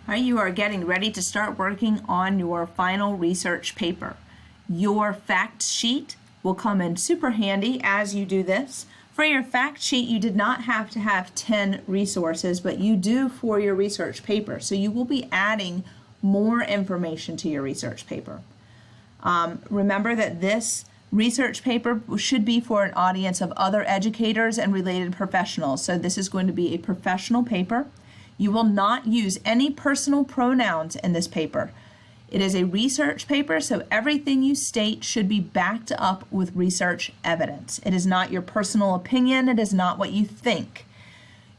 All right, you are getting ready to start working on your final research paper. Your fact sheet will come in super handy as you do this. For your fact sheet, you did not have to have 10 resources, but you do for your research paper. So you will be adding more information to your research paper. Remember that this research paper should be for an audience of other educators and related professionals. So this is going to be a professional paper. You will not use any personal pronouns in this paper. It is a research paper, so everything you state should be backed up with research evidence. It is not your personal opinion. It is not what you think.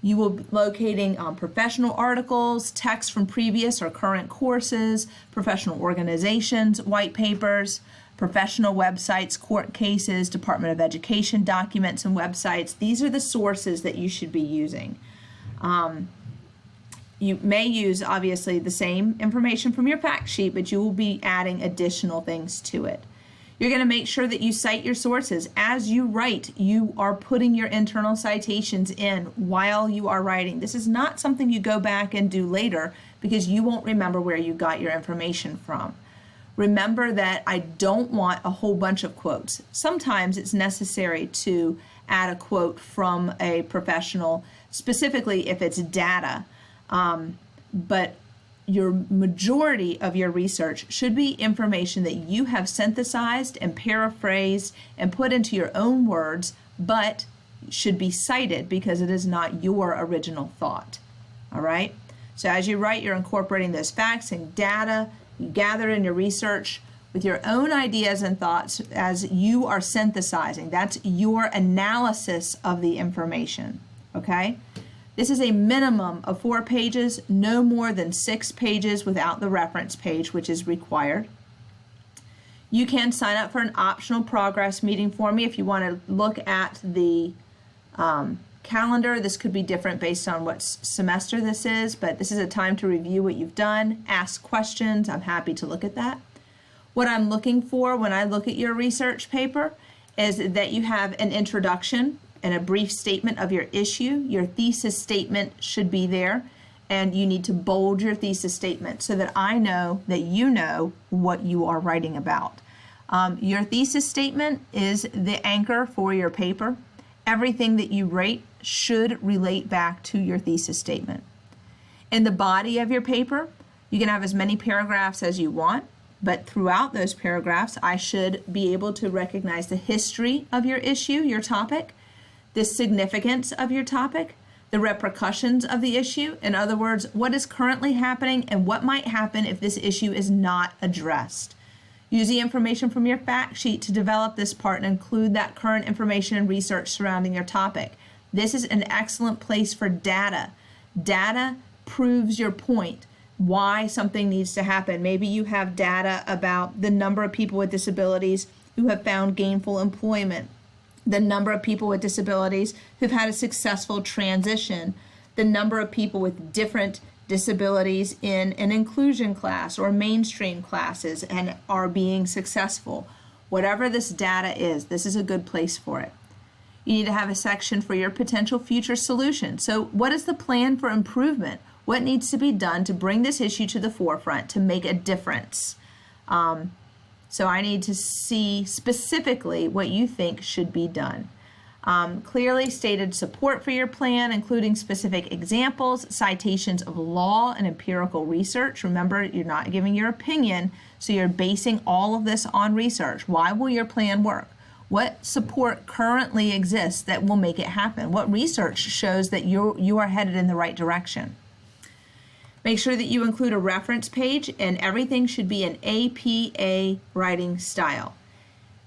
You will be locating professional articles, texts from previous or current courses, professional organizations, white papers, professional websites, court cases, Department of Education documents and websites. These are the sources that you should be using. You may use, obviously, the same information from your fact sheet, but you will be adding additional things to it. You're going to make sure that you cite your sources. As you write, you are putting your internal citations in while you are writing. This is not something you go back and do later because you won't remember where you got your information from. Remember that I don't want a whole bunch of quotes. Sometimes it's necessary to add a quote from a professional, specifically if it's data. But your majority of your research should be information that you have synthesized and paraphrased and put into your own words, but should be cited because it is not your original thought. All right? So as you write, you're incorporating those facts and data you gather in your research with your own ideas and thoughts as you are synthesizing. That's your analysis of the information. Okay? This is a minimum of 4 pages, no more than 6 pages without the reference page, which is required. You can sign up for an optional progress meeting for me if you want to look at the calendar. This could be different based on what semester this is, but this is a time to review what you've done, ask questions. I'm happy to look at that. What I'm looking for when I look at your research paper is that you have an introduction and a brief statement of your issue. Your thesis statement should be there, and you need to bold your thesis statement so that I know that you know what you are writing about. Your thesis statement is the anchor for your paper. Everything that you write should relate back to your thesis statement. In the body of your paper, you can have as many paragraphs as you want, but throughout those paragraphs, I should be able to recognize the history of your issue, your topic, the significance of your topic, the repercussions of the issue. In other words, what is currently happening and what might happen if this issue is not addressed. Use the information from your fact sheet to develop this part and include that current information and research surrounding your topic. This is an excellent place for data. Data proves your point, why something needs to happen. Maybe you have data about the number of people with disabilities who have found gainful employment, the number of people with disabilities who've had a successful transition, the number of people with different disabilities in an inclusion class or mainstream classes and are being successful. Whatever this data is, this is a good place for it. You need to have a section for your potential future solution. So what is the plan for improvement? What needs to be done to bring this issue to the forefront to make a difference? So I need to see specifically what you think should be done. Clearly stated support for your plan, including specific examples, citations of law and empirical research. Remember, you're not giving your opinion, so you're basing all of this on research. Why will your plan work? What support currently exists that will make it happen? What research shows that you are headed in the right direction? Make sure that you include a reference page, and everything should be an APA writing style.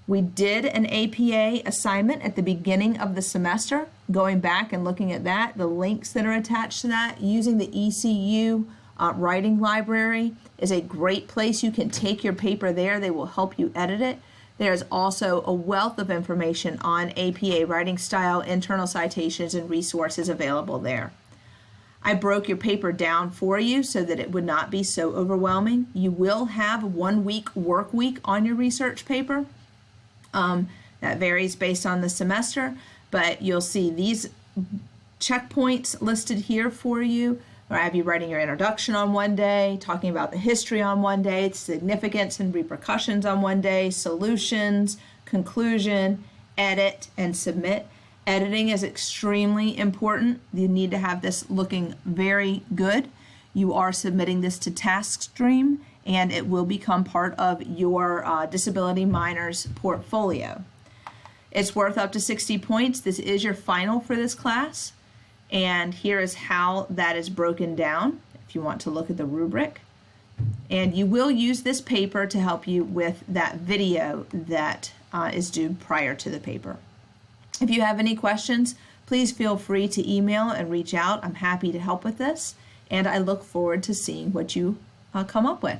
We did an APA assignment at the beginning of the semester, going back and looking at that, the links that are attached to that. Using the ECU writing library is a great place. You can take your paper there. They will help you edit it. There's also a wealth of information on APA writing style, internal citations, and resources available there. I broke your paper down for you so that it would not be so overwhelming. You will have 1 week work week on your research paper. That varies based on the semester, but you'll see these checkpoints listed here for you or I have you writing your introduction on one day, talking about the history on one day, significance and repercussions on one day, solutions, conclusion, edit, and submit. Editing is extremely important. You need to have this looking very good. You are submitting this to TaskStream, and it will become part of your Disability Minors portfolio. It's worth up to 60 points. This is your final for this class, and here is how that is broken down if you want to look at the rubric. And you will use this paper to help you with that video that is due prior to the paper. If you have any questions, please feel free to email and reach out. I'm happy to help with this, and I look forward to seeing what you come up with.